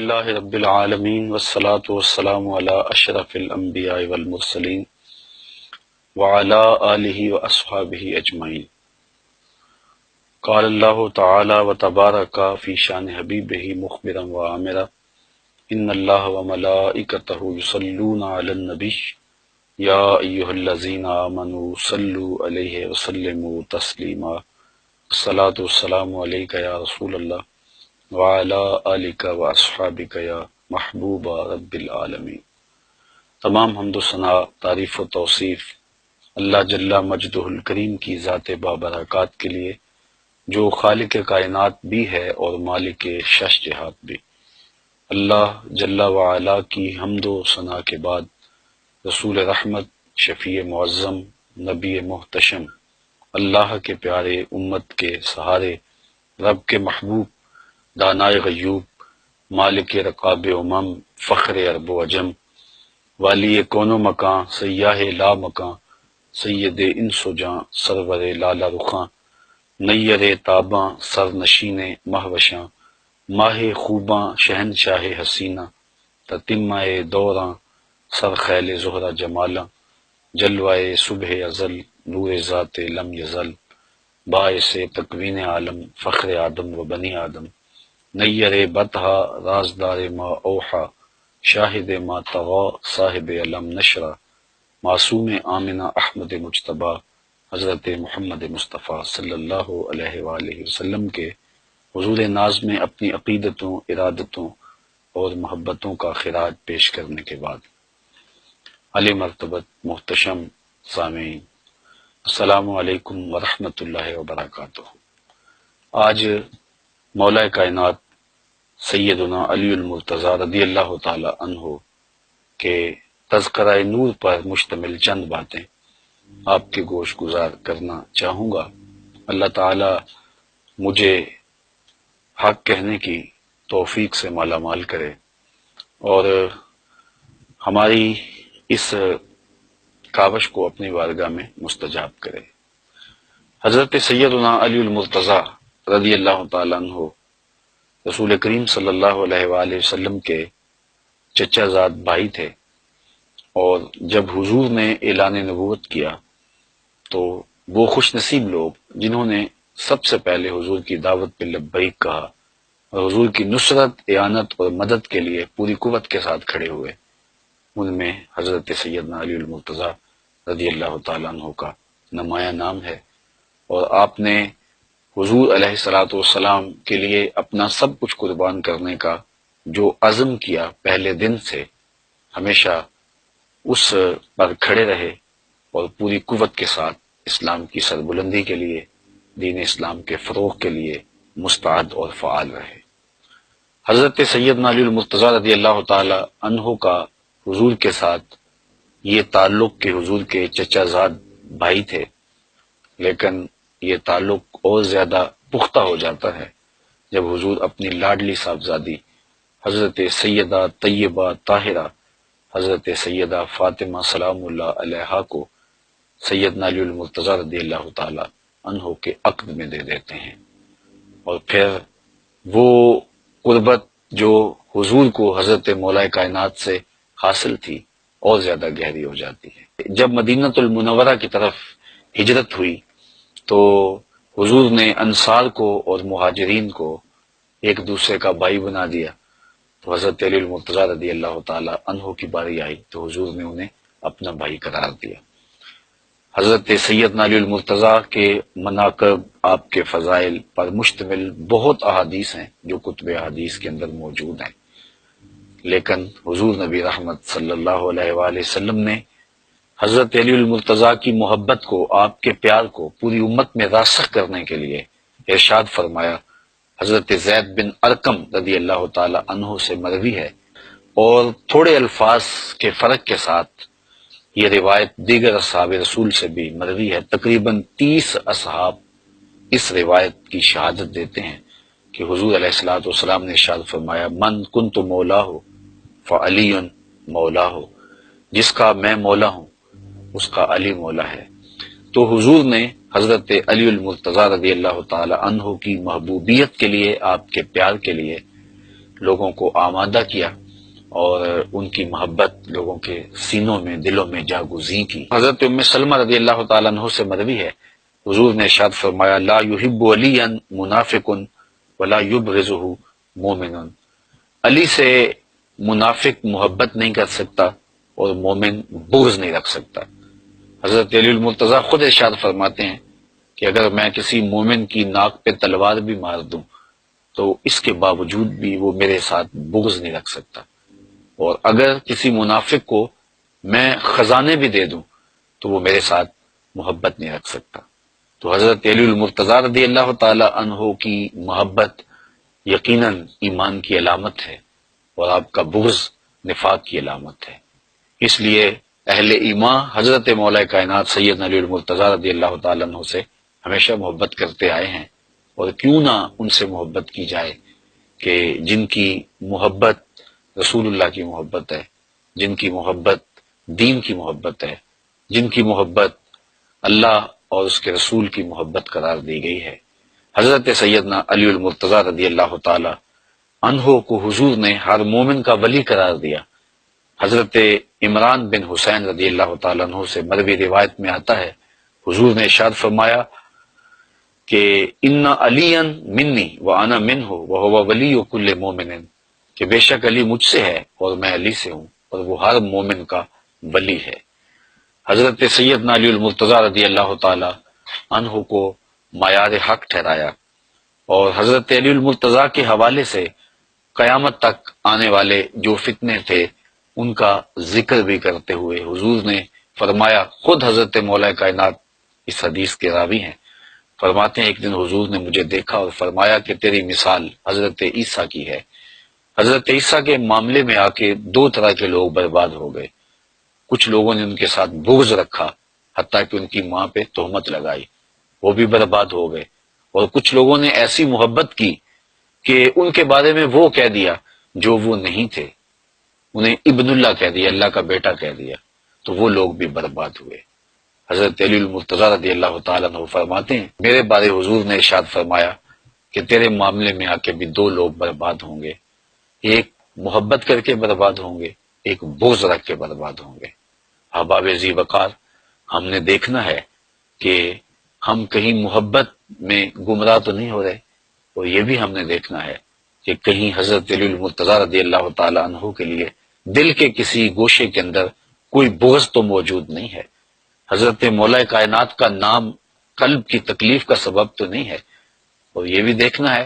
للہ رب العالمین والصلاة والسلام علی اشرف الانبیاء والمرسلین وعلی آلہ واصحابہ اجمعین۔ قال اللہ تعالی وتبارک فی شان حبیبہ مخبرا وآمرا ان اللہ وملائکتہ یصلون علی النبی یا ایہا الذین آمنوا صلوا علیہ وسلموا تسلیما۔ الصلاۃ والسلام علیک یا رسول اللہ وعلی آلک واصحابک یا محبوب رب العالمین۔ تمام حمد و ثنا، تعریف و توصیف اللہ جل مجدہ الکریم کی ذات بابرکات کے لیے، جو خالق کائنات بھی ہے اور مالک شش جہات بھی۔ اللہ جل وعلا کی حمد و ثنا کے بعد رسول رحمت، شفیع معظم، نبی محتشم، اللہ کے پیارے، امت کے سہارے، رب کے محبوب، دانائے غیوب، مالک رقاب امم، فخر عرب و عجم، والی کون و مکان، سیاہ لا مکان، سید انس و جاں، سرور لالا رخاں، نیر تاباں، سر نشین مہوشاں، ماہ خوباں، شہنشاہ حسینہ، تتمہ دوراں، سر خیل زہرہ جمالاں، جلوائے صبح ازل، نور ذات لم یزل، باعث تکوین عالم، فخر آدم و بنی آدم، نیر بطحا، رازدار ما اوحا، شاہد ما طغا، صاحب علم نشرہ، معصوم آمنہ احمد مجتبیٰ، حضرت محمد مصطفیٰ صلی اللہ علیہ وآلہ وسلم کے حضور ناز میں اپنی عقیدتوں، ارادتوں اور محبتوں کا خراج پیش کرنے کے بعد، علی مرتبت محتشم سامعین، السلام علیکم ورحمۃ اللہ وبرکاتہ۔ آج مولا کائنات سیدنا علی المرتضیٰ رضی اللہ تعالی عنہ کے تذکرہ نور پر مشتمل چند باتیں آپ کے گوش گزار کرنا چاہوں گا۔ اللہ تعالی مجھے حق کہنے کی توفیق سے مالا مال کرے اور ہماری اس کاوش کو اپنی بارگاہ میں مستجاب کرے۔ حضرت سیدنا علی المرتضیٰ رضی اللہ تعالیٰ عنہ رسول کریم صلی اللہ علیہ وآلہ وسلم کے چچا زاد بھائی تھے، اور جب حضور نے اعلان نبوت کیا تو وہ خوش نصیب لوگ جنہوں نے سب سے پہلے حضور کی دعوت پہ لبیک کہا اور حضور کی نصرت، اعانت اور مدد کے لیے پوری قوت کے ساتھ کھڑے ہوئے، ان میں حضرت سیدنا علی المرتضیٰ رضی اللہ تعالیٰ عنہ کا نمایاں نام ہے۔ اور آپ نے حضور علیہ الصلوۃ والسلام کے لیے اپنا سب کچھ قربان کرنے کا جو عزم کیا، پہلے دن سے ہمیشہ اس پر کھڑے رہے اور پوری قوت کے ساتھ اسلام کی سربلندی کے لیے، دین اسلام کے فروغ کے لیے مستعد اور فعال رہے۔ حضرت سیدنا علی المرتضیٰ رضی اللہ تعالی عنہ کا حضور کے ساتھ یہ تعلق کہ حضور کے چچا زاد بھائی تھے، لیکن یہ تعلق اور زیادہ پختہ ہو جاتا ہے جب حضور اپنی لاڈلی صاحبزادی حضرت سیدہ طیبہ طاہرہ حضرت سیدہ فاطمہ سلام اللہ علیہا کو سیدنا علی المرتضیٰ رضی اللہ تعالی عنہ کے عقد میں دے دیتے ہیں، اور پھر وہ قربت جو حضور کو حضرت مولا کائنات سے حاصل تھی اور زیادہ گہری ہو جاتی ہے۔ جب مدینہ المنورہ کی طرف ہجرت ہوئی تو حضور نے انصار کو اور مہاجرین کو ایک دوسرے کا بھائی بنا دیا، تو حضرت علی المرتضیٰ رضی اللہ تعالی عنہ کی باری آئی تو حضور نے انہیں اپنا بھائی قرار دیا۔ حضرت سیدنا علی المرتضیٰ کے مناقب، آپ کے فضائل پر مشتمل بہت احادیث ہیں جو کتب احادیث کے اندر موجود ہیں، لیکن حضور نبی رحمت صلی اللہ علیہ وآلہ وسلم نے حضرت علی المرتضیٰ کی محبت کو، آپ کے پیار کو پوری امت میں راسخ کرنے کے لیے ارشاد فرمایا۔ حضرت زید بن ارقم رضی اللہ تعالی عنہ سے مروی ہے، اور تھوڑے الفاظ کے فرق کے ساتھ یہ روایت دیگر اصحاب رسول سے بھی مروی ہے۔ تقریباً 30 اصحاب اس روایت کی شہادت دیتے ہیں کہ حضور علیہ الصلوۃ والسلام نے ارشاد فرمایا، من کنت مولا ہو فعلی مولا ہو، جس کا میں مولا ہوں اس کا علی مولا ہے۔ تو حضور نے حضرت علی المرتضیٰ رضی اللہ تعالی عنہ کی محبوبیت کے لیے، آپ کے پیار کے لیے لوگوں کو آمادہ کیا اور ان کی محبت لوگوں کے سینوں میں دلوں میں جاگزیں کی۔ حضرت ام سلمہ رضی اللہ تعالیٰ عنہ سے مروی ہے، حضور نے ارشاد فرمایا لا یحب علیا منافق ولا یبغضہ مومن، علی سے منافق محبت نہیں کر سکتا اور مومن بغض نہیں رکھ سکتا۔ حضرت علی المرتضیٰ خود ارشاد فرماتے ہیں کہ اگر میں کسی مومن کی ناک پہ تلوار بھی مار دوں تو اس کے باوجود بھی وہ میرے ساتھ بغض نہیں رکھ سکتا، اور اگر کسی منافق کو میں خزانے بھی دے دوں تو وہ میرے ساتھ محبت نہیں رکھ سکتا۔ تو حضرت علی المرتضیٰ رضی اللہ تعالی عنہ کی محبت یقیناً ایمان کی علامت ہے اور آپ کا بغض نفاق کی علامت ہے۔ اس لیے اہل ایمان حضرت مولا کائنات سیدنا علی المرتضیٰ رضی اللہ تعالیٰ عنہ سے ہمیشہ محبت کرتے آئے ہیں، اور کیوں نہ ان سے محبت کی جائے کہ جن کی محبت رسول اللہ کی محبت ہے، جن کی محبت دین کی محبت ہے، جن کی محبت اللہ اور اس کے رسول کی محبت قرار دی گئی ہے۔ حضرت سیدنا علی المرتضیٰ رضی اللہ تعالی عنہ کو حضور نے ہر مومن کا ولی قرار دیا۔ حضرت عمران بن حسین رضی اللہ تعالیٰ عنہ سے مروی روایت میں آتا ہے، حضور نے ارشاد فرمایا کہ ان علی منی وانا منہ وہو ولی کل مومن، کہ بے شک علی مجھ سے ہے اور میں علی سے ہوں اور وہ ہر مومن کا ولی ہے۔ حضرت سیدنا علی المرتضیٰ رضی اللہ تعالی عنہ کو معیار حق ٹھہرایا، اور حضرت علی المرتضیٰ کے حوالے سے قیامت تک آنے والے جو فتنے تھے ان کا ذکر بھی کرتے ہوئے حضور نے فرمایا، خود حضرت مولا کائنات اس حدیث کے راوی ہیں، فرماتے ہیں ایک دن حضور نے مجھے دیکھا اور فرمایا کہ تیری مثال حضرت عیسیٰ کی ہے۔ حضرت عیسیٰ کے معاملے میں آ کے دو طرح کے لوگ برباد ہو گئے، کچھ لوگوں نے ان کے ساتھ بغض رکھا حتیٰ کہ ان کی ماں پہ تہمت لگائی، وہ بھی برباد ہو گئے، اور کچھ لوگوں نے ایسی محبت کی کہ ان کے بارے میں وہ کہہ دیا جو وہ نہیں تھے، انہیں ابن اللہ کہہ دیا، اللہ کا بیٹا کہہ دیا، تو وہ لوگ بھی برباد ہوئے۔ حضرت علی المرتضیٰ رضی اللہ تعالیٰ عنہ فرماتے ہیں میرے بارے حضور نے ارشاد فرمایا کہ تیرے معاملے میں آ کے بھی دو لوگ برباد ہوں گے، ایک محبت کر کے برباد ہوں گے، ایک بغض رکھ کے برباد ہوں گے۔ احباب ذی وقار، ہم نے دیکھنا ہے کہ ہم کہیں محبت میں گمراہ تو نہیں ہو رہے، اور یہ بھی ہم نے دیکھنا ہے کہ کہیں حضرت علی المرتضیٰ رضی اللہ تعالی عنہ کے لیے دل کے کسی گوشے کے اندر کوئی بغض تو موجود نہیں ہے۔ حضرت مولا کائنات کا نام قلب کی تکلیف کا سبب تو نہیں ہے، اور یہ بھی دیکھنا ہے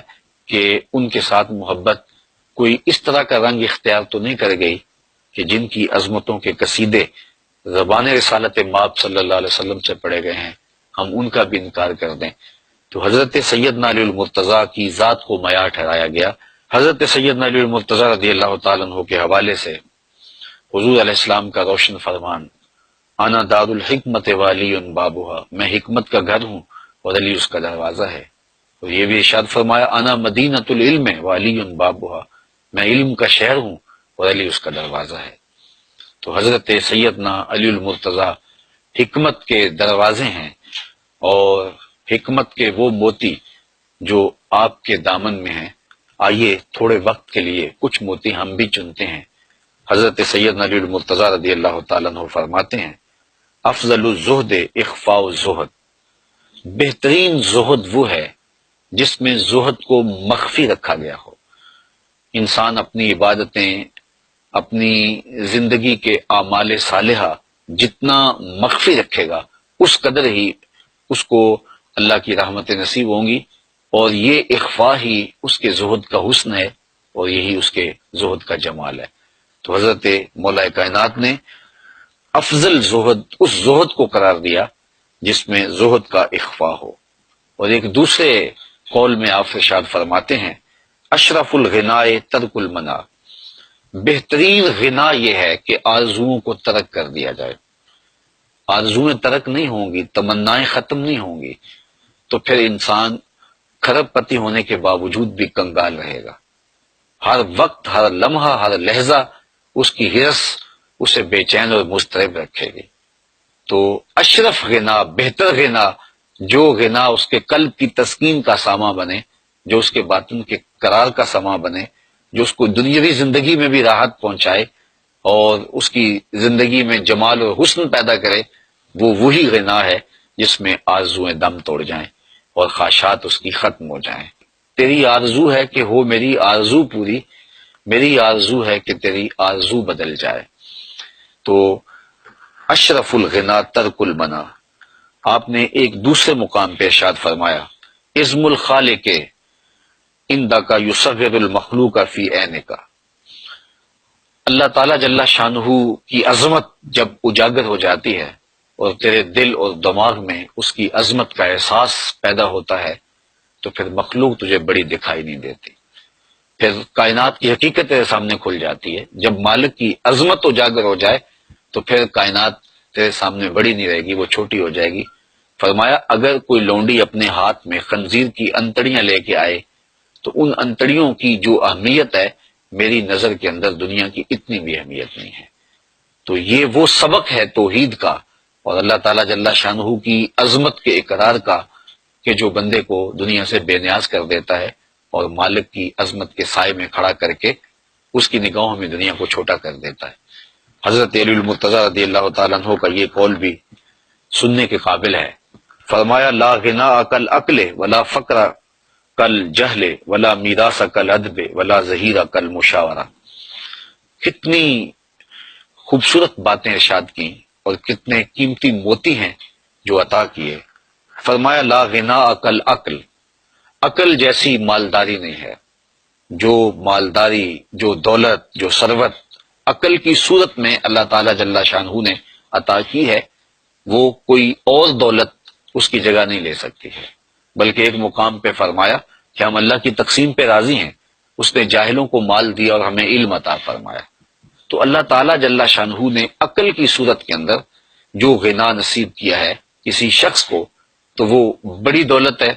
کہ ان کے ساتھ محبت کوئی اس طرح کا رنگ اختیار تو نہیں کر گئی کہ جن کی عظمتوں کے قصیدے زبان رسالت مآب صلی اللہ علیہ وسلم سے پڑھے گئے ہیں ہم ان کا بھی انکار کر دیں۔ تو حضرت سیدنا علی المرتضیٰ کی ذات کو معیار ٹھہرایا گیا۔ حضرت سیدنا علی المرتضیٰ رضی اللہ تعالیٰ عنہ کے حوالے سے حضور علیہ السلام کا روشن فرمان، انا دار الحکمت والی بابھا، میں حکمت کا گھر ہوں اور علی اس کا دروازہ ہے۔ اور یہ بھی ارشاد فرمایا انا مدینۃ العلم والی بابھا، میں علم کا شہر ہوں اور علی اس کا دروازہ ہے۔ تو حضرت سیدنا علی المرتضیٰ حکمت کے دروازے ہیں، اور حکمت کے وہ موتی جو آپ کے دامن میں ہیں۔ آئیے تھوڑے وقت کے لیے کچھ موتی ہم بھی چنتے ہیں۔ حضرت سیدنا علی المرتضیٰ رضی اللہ تعالیٰ عنہ فرماتے ہیں افضل الزہد اخفاء الزہد، بہترین زہد وہ ہے جس میں زہد کو مخفی رکھا گیا ہو۔ انسان اپنی عبادتیں، اپنی زندگی کے اعمال صالحہ جتنا مخفی رکھے گا اس قدر ہی اس کو اللہ کی رحمت نصیب ہوں گی، اور یہ اخفاء ہی اس کے زہد کا حسن ہے، اور یہی اس کے زہد کا جمال ہے۔ تو حضرت مولا کائنات نے افضل زہد اس زہد کو قرار دیا جس میں زہد کا اخفاء ہو۔ اور ایک دوسرے قول میں آپ ارشاد فرماتے ہیں اشرف الغناء ترک المنع، بہترین غنا یہ ہے کہ آرزوؤں کو ترک کر دیا جائے۔ آرزویں ترک نہیں ہوں گی، تمنائیں ختم نہیں ہوں گی، تو پھر انسان کھرب پتی ہونے کے باوجود بھی کنگال رہے گا۔ ہر وقت، ہر لمحہ، ہر لہجہ اس کی ہرس اسے بے چین اور مضطرب رکھے گی۔ تو اشرف غنا، بہتر غنا، جو غنا اس کے قلب کی تسکین کا ساما بنے، جو اس کے باطن کے قرار کا ساما بنے، جو اس کو دنیاوی زندگی میں بھی راحت پہنچائے اور اس کی زندگی میں جمال اور حسن پیدا کرے، وہ وہی غنا ہے جس میں آرزویں دم توڑ جائیں اور خواہشات اس کی ختم ہو جائیں۔ تیری آرزو ہے کہ ہو میری آرزو پوری، میری آرزو ہے کہ تیری آرزو بدل جائے۔ تو اشرف الغنا ترک المنا، آپ نے ایک دوسرے مقام پہ ارشاد فرمایا، عزم الخالق عندک یصغر المخلوق فی عینک، اللہ تعالیٰ جل شانہ کی عظمت جب اجاگر ہو جاتی ہے اور تیرے دل اور دماغ میں اس کی عظمت کا احساس پیدا ہوتا ہے تو پھر مخلوق تجھے بڑی دکھائی نہیں دیتی، پھر کائنات کی حقیقت تیرے سامنے کھل جاتی ہے۔ جب مالک کی عظمت اجاگر ہو جائے تو پھر کائنات تیرے سامنے بڑی نہیں رہے گی، وہ چھوٹی ہو جائے گی۔ فرمایا اگر کوئی لونڈی اپنے ہاتھ میں خنزیر کی انتڑیاں لے کے آئے تو ان انتڑیوں کی جو اہمیت ہے میری نظر کے اندر دنیا کی اتنی بھی اہمیت نہیں ہے۔ تو یہ وہ سبق ہے توحید کا اور اللہ تعالیٰ جل شانہ کی عظمت کے اقرار کا کہ جو بندے کو دنیا سے بے نیاز کر دیتا ہے اور مالک کی عظمت کے سائے میں کھڑا کر کے اس کی نگاہوں میں دنیا کو چھوٹا کر دیتا ہے۔ حضرت علی المرتضی رضی اللہ تعالیٰ عنہ کا یہ قول بھی سننے کے قابل ہے۔ فرمایا لا غنا کل عقل ولا فقر کل جہل ولا میراث کل ادب ولا ظہیر کل مشاورہ۔ کتنی خوبصورت باتیں ارشاد کی اور کتنے قیمتی موتی ہیں جو عطا کیے۔ فرمایا لا غنا کل عقل، عقل جیسی مالداری نہیں ہے۔ جو مالداری، جو دولت، جو ثروت عقل کی صورت میں اللہ تعالیٰ جل شانہ نے عطا کی ہے، وہ کوئی اور دولت اس کی جگہ نہیں لے سکتی ہے۔ بلکہ ایک مقام پہ فرمایا کہ ہم اللہ کی تقسیم پہ راضی ہیں، اس نے جاہلوں کو مال دیا اور ہمیں علم عطا فرمایا۔ تو اللہ تعالیٰ جل شانہ نے عقل کی صورت کے اندر جو غنا نصیب کیا ہے کسی شخص کو تو وہ بڑی دولت ہے۔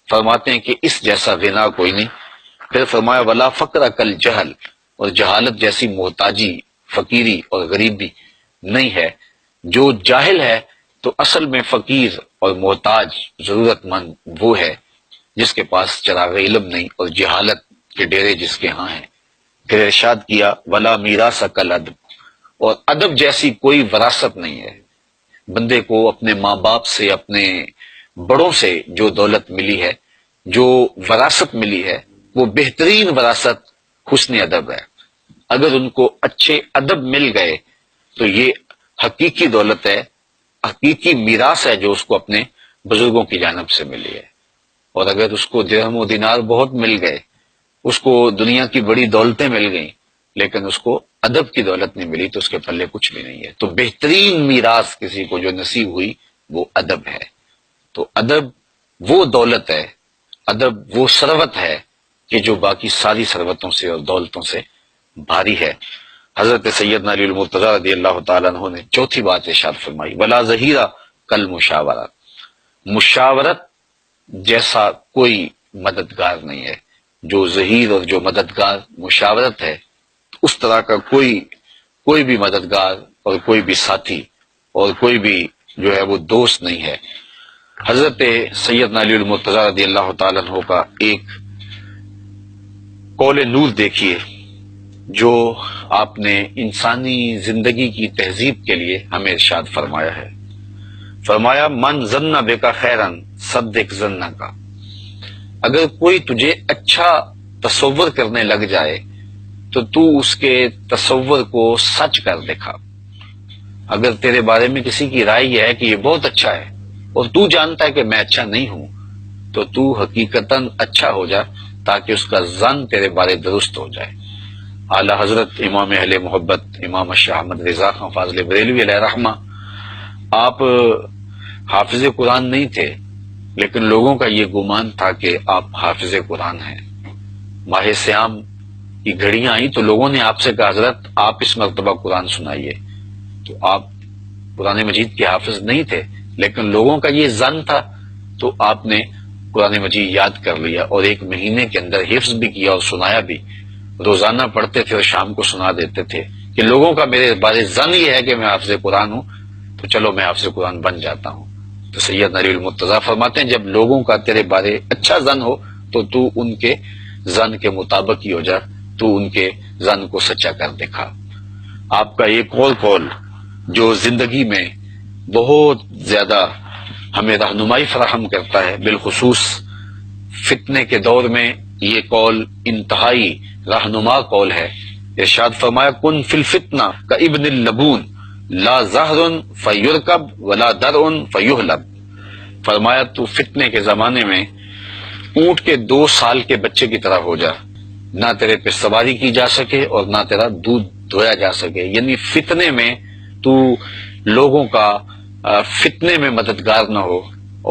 فرماتے ہیں کہ اس جیسا غنا کوئی نہیں۔ پھر فرمایا ولا فقر کل جہل، اور جہالت جیسی محتاجی، فقیری اور غریبی نہیں ہے۔ جو جاہل ہے تو اصل میں فقیر اور محتاج ضرورت مند وہ ہے جس کے پاس چراغ علم نہیں اور جہالت کے ڈیرے جس کے ہاں ہیں۔ پھر ارشاد کیا ولا میراث کل ادب، اور ادب جیسی کوئی وراثت نہیں ہے۔ بندے کو اپنے ماں باپ سے، اپنے بڑوں سے جو دولت ملی ہے، جو وراثت ملی ہے، وہ بہترین وراثت حسن ادب ہے۔ اگر ان کو اچھے ادب مل گئے تو یہ حقیقی دولت ہے، حقیقی میراث ہے جو اس کو اپنے بزرگوں کی جانب سے ملی ہے۔ اور اگر اس کو درہم و دینار بہت مل گئے، اس کو دنیا کی بڑی دولتیں مل گئیں، لیکن اس کو ادب کی دولت نہیں ملی تو اس کے پلے کچھ بھی نہیں ہے۔ تو بہترین میراث کسی کو جو نصیب ہوئی وہ ادب ہے۔ تو ادب وہ دولت ہے، ادب وہ ثروت ہے کہ جو باقی ساری ثروتوں سے اور دولتوں سے بھاری ہے۔ حضرت سیدنا علی المرتضی رضی اللہ تعالیٰ عنہ نے چوتھی بات ارشاد فرمائی ولا ظہیرہ کل مشاورہ، مشاورت جیسا کوئی مددگار نہیں ہے۔ جو ظہیر اور جو مددگار مشاورت ہے، اس طرح کا کوئی بھی مددگار اور کوئی بھی ساتھی اور کوئی بھی جو ہے وہ دوست نہیں ہے۔ حضرت سیدنا علی المرتضی رضی اللہ تعالیٰ عنہ کا ایک قول نور دیکھیے جو آپ نے انسانی زندگی کی تہذیب کے لیے ہمیں ارشاد فرمایا ہے۔ فرمایا من ظن بک خیرا صدق ظن کا، اگر کوئی تجھے اچھا تصور کرنے لگ جائے تو اس کے تصور کو سچ کر دکھا۔ اگر تیرے بارے میں کسی کی رائے یہ ہے کہ یہ بہت اچھا ہے اور تو جانتا ہے کہ میں اچھا نہیں ہوں تو حقیقتاً اچھا ہو جا تاکہ اس کا ظن تیرے بارے درست ہو جائے۔ اعلی حضرت امام اہل محبت امام شاہ احمد رضا خان فاضل بریلوی علیہ رحمہ، آپ حافظ قرآن نہیں تھے لیکن لوگوں کا یہ گمان تھا کہ آپ حافظ قرآن ہیں۔ ماہ سیام کی گھڑیاں آئیں تو لوگوں نے آپ سے کہا حضرت آپ اس مرتبہ قرآن سنائیے، تو آپ قرآن مجید کے حافظ نہیں تھے لیکن لوگوں کا یہ ظن تھا تو آپ نے قرآن مجید یاد کر لیا اور ایک مہینے کے اندر حفظ بھی کیا اور سنایا بھی۔ روزانہ پڑھتے تھے اور شام کو سنا دیتے تھے کہ لوگوں کا میرے بارے ظن یہ ہے کہ میں حافظ قرآن ہوں تو چلو میں حافظ قرآن بن جاتا ہوں۔ تو سید علی المرتضی فرماتے ہیں جب لوگوں کا تیرے بارے اچھا ظن ہو تو ان کے ظن کے مطابق ہی ہو جا تو ان کے زن کو سچا کر دکھا۔ آپ کا ایک اور قول جو زندگی میں بہت زیادہ ہمیں رہنمائی فراہم کرتا ہے، بالخصوص فتنے کے دور میں یہ قول انتہائی رہنما قول ہے۔ ارشاد فرمایا کن فی الفتنہ کابن اللبون لا زہر فیرکب ولا درع فیحلب، فرمایا تو فتنے کے زمانے میں اونٹ کے 2 سال کے بچے کی طرح ہو جا، نہ تیرے پہ سواری کی جا سکے اور نہ تیرا دودھ دھویا جا سکے، یعنی فتنے میں تو لوگوں کا فتنے میں مددگار نہ ہو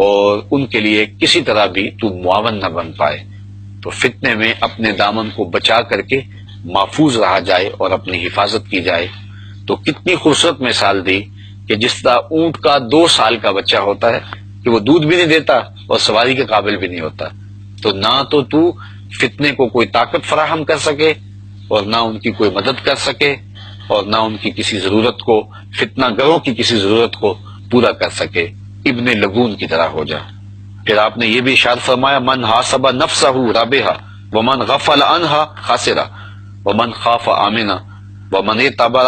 اور ان کے لیے کسی طرح بھی تو معاون نہ بن پائے، تو فتنے میں اپنے دامن کو بچا کر کے محفوظ رہا جائے اور اپنی حفاظت کی جائے۔ تو کتنی خوبصورت مثال دی کہ جس طرح اونٹ کا 2 سال کا بچہ ہوتا ہے کہ وہ دودھ بھی نہیں دیتا اور سواری کے قابل بھی نہیں ہوتا، تو نہ تو فتنے کو کوئی طاقت فراہم کر سکے اور نہ ان کی کوئی مدد کر سکے اور نہ ان کی کسی ضرورت کو، فتنہ گروں کی کسی ضرورت کو پورا کر سکے، ابن لبون کی طرح ہو جا۔ پھر آپ نے یہ بھی ارشاد فرمایا من حاسب نفسہ رابحہ ومن غفل عنہا خاسرہ ومن خاف آمنہ ومن اعتبر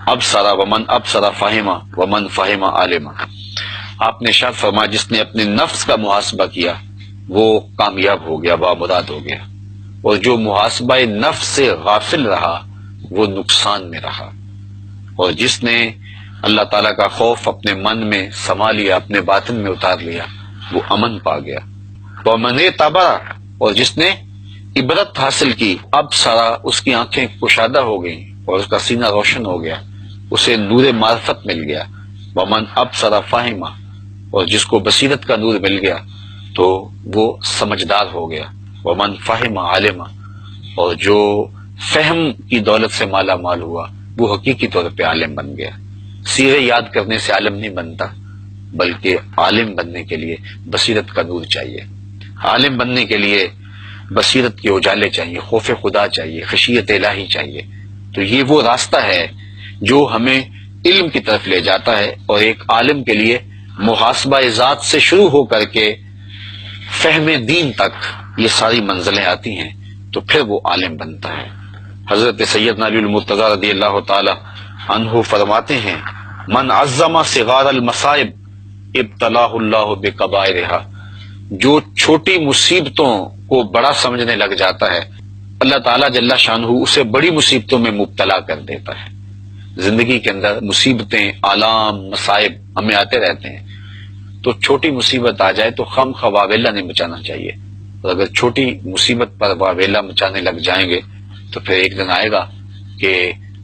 ابصر ومن ابصر فہمہ ومن فہم عالمہ۔ آپ نے ارشاد فرمایا جس نے اپنے نفس کا محاسبہ کیا وہ کامیاب ہو گیا، بامراد ہو گیا، اور جو محاسبہ نفس سے غافل رہا وہ نقصان میں رہا، اور جس نے اللہ تعالیٰ کا خوف اپنے من میں سما لیا، اپنے باطن میں اتار لیا، وہ امن پا گیا۔ ومن اعتبر، اور جس نے عبرت حاصل کی، اب سارا اس کی آنکھیں کشادہ ہو گئیں اور اس کا سینہ روشن ہو گیا، اسے نور معرفت مل گیا۔ ومن ابصر فہمہ، اور جس کو بصیرت کا نور مل گیا تو وہ سمجھدار ہو گیا۔ ومن فہم عالمہ، اور جو فہم کی دولت سے مالا مال ہوا وہ حقیقی طور پہ عالم بن گیا۔ سیرے یاد کرنے سے عالم نہیں بنتا، بلکہ عالم بننے کے لیے بصیرت کا نور چاہیے، عالم بننے کے لیے بصیرت کے اجالے چاہیے، خوف خدا چاہیے، خشیت الہی چاہیے۔ تو یہ وہ راستہ ہے جو ہمیں علم کی طرف لے جاتا ہے، اور ایک عالم کے لیے محاسبہ ذات سے شروع ہو کر کے فہم دین تک یہ ساری منزلیں آتی ہیں، تو پھر وہ عالم بنتا ہے۔ حضرت سیدنا علی المرتضیٰ رضی اللہ تعالی عنہ فرماتے ہیں من عظم صغار المصائب ابتلاہ اللہ بکبائرہا، جو چھوٹی مصیبتوں کو بڑا سمجھنے لگ جاتا ہے اللہ تعالیٰ جل شانہ اسے بڑی مصیبتوں میں مبتلا کر دیتا ہے۔ زندگی کے اندر مصیبتیں، آلام، مصائب ہمیں آتے رہتے ہیں، تو چھوٹی مصیبت آ جائے تو خم خواہ واویلا نہیں مچانا چاہیے، اور اگر چھوٹی مصیبت پر واویلا مچانے لگ جائیں گے تو پھر ایک دن آئے گا کہ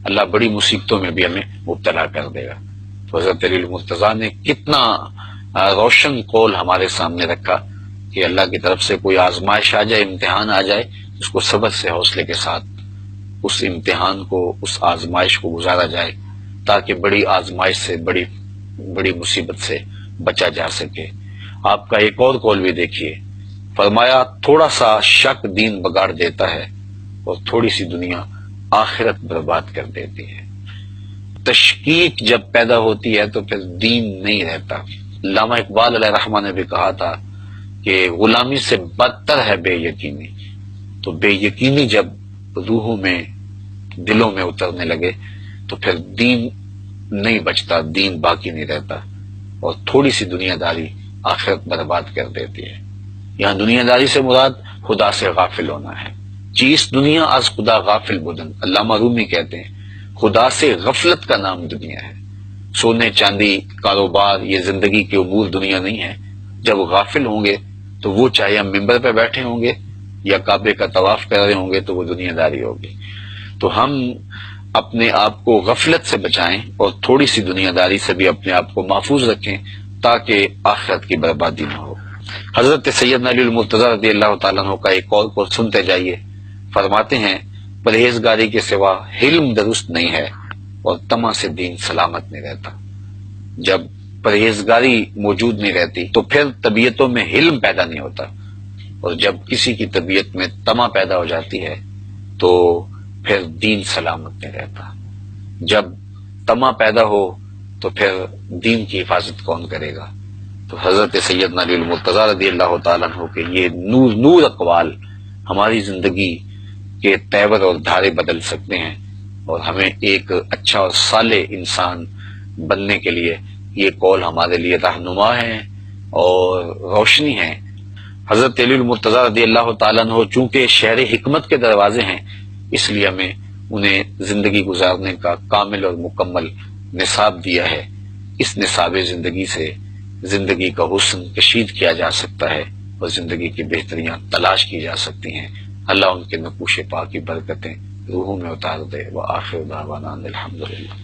اللہ بڑی مصیبتوں میں بھی ہمیں مبتلا کر دے گا۔ تو حضرت علی المرتضیٰ نے کتنا روشن قول ہمارے سامنے رکھا کہ اللہ کی طرف سے کوئی آزمائش آ جائے، امتحان آ جائے، اس کو صبر سے، حوصلے کے ساتھ اس امتحان کو، اس آزمائش کو گزارا جائے، تاکہ بڑی آزمائش سے، بڑی مصیبت سے بچا جا سکے۔ آپ کا ایک اور قول بھی دیکھیے، فرمایا تھوڑا سا شک دین بگاڑ دیتا ہے اور تھوڑی سی دنیا آخرت برباد کر دیتی ہے۔ تشکیک جب پیدا ہوتی ہے تو پھر دین نہیں رہتا۔ علامہ اقبال علیہ رحمہ نے بھی کہا تھا کہ غلامی سے بدتر ہے بے یقینی، تو بے یقینی جب روحوں میں، دلوں میں اترنے لگے تو پھر دین نہیں بچتا، دین باقی نہیں رہتا، اور تھوڑی سی دنیا داری آخرت برباد کر دیتی ہے۔ یہاں دنیا داری سے مراد خدا سے غافل ہونا ہے۔ چیز دنیا از خدا غافل بدن، علامہ رومی کہتے ہیں خدا سے غفلت کا نام دنیا ہے۔ سونے چاندی، کاروبار، یہ زندگی کے امور دنیا نہیں ہے۔ جب غافل ہوں گے تو وہ چاہے ہم ممبر پہ بیٹھے ہوں گے یا کعبے کا طواف کر رہے ہوں گے تو وہ دنیا داری ہوگی۔ تو ہم اپنے آپ کو غفلت سے بچائیں اور تھوڑی سی دنیا داری سے بھی اپنے آپ کو محفوظ رکھیں تاکہ آخرت کی بربادی نہ ہو۔ حضرت سیدنا علی المرتضیٰ رضی اللہ تعالیٰ عنہ کا ایک قول کو سنتے جائیے، فرماتے ہیں پرہیزگاری کے سوا حلم درست نہیں ہے اور طمع سے دین سلامت نہیں رہتا۔ جب پرہیزگاری موجود نہیں رہتی تو پھر طبیعتوں میں حلم پیدا نہیں ہوتا، اور جب کسی کی طبیعت میں طمع پیدا ہو جاتی ہے تو پھر دین سلامت نہیں رہتا۔ جب طمع پیدا ہو تو پھر دین کی حفاظت کون کرے گا؟ تو حضرت سیدنا علی المرتضیٰ رضی اللہ تعالیٰ عنہ کے یہ نور اقوال ہماری زندگی کے تیور اور دھارے بدل سکتے ہیں، اور ہمیں ایک اچھا اور صالح انسان بننے کے لیے یہ قول ہمارے لیے رہنما ہے اور روشنی ہے۔ حضرت علی المرتضیٰ رضی اللہ تعالیٰ عنہ چونکہ شہر حکمت کے دروازے ہیں، اس لیے ہمیں انہیں زندگی گزارنے کا کامل اور مکمل نصاب دیا ہے۔ اس نصاب زندگی سے زندگی کا حسن کشید کیا جا سکتا ہے اور زندگی کی بہتریاں تلاش کی جا سکتی ہیں۔ اللہ ان کے نقوش پاک کی برکتیں روحوں میں اتار دے۔ وآخر دعوانا الحمدللہ۔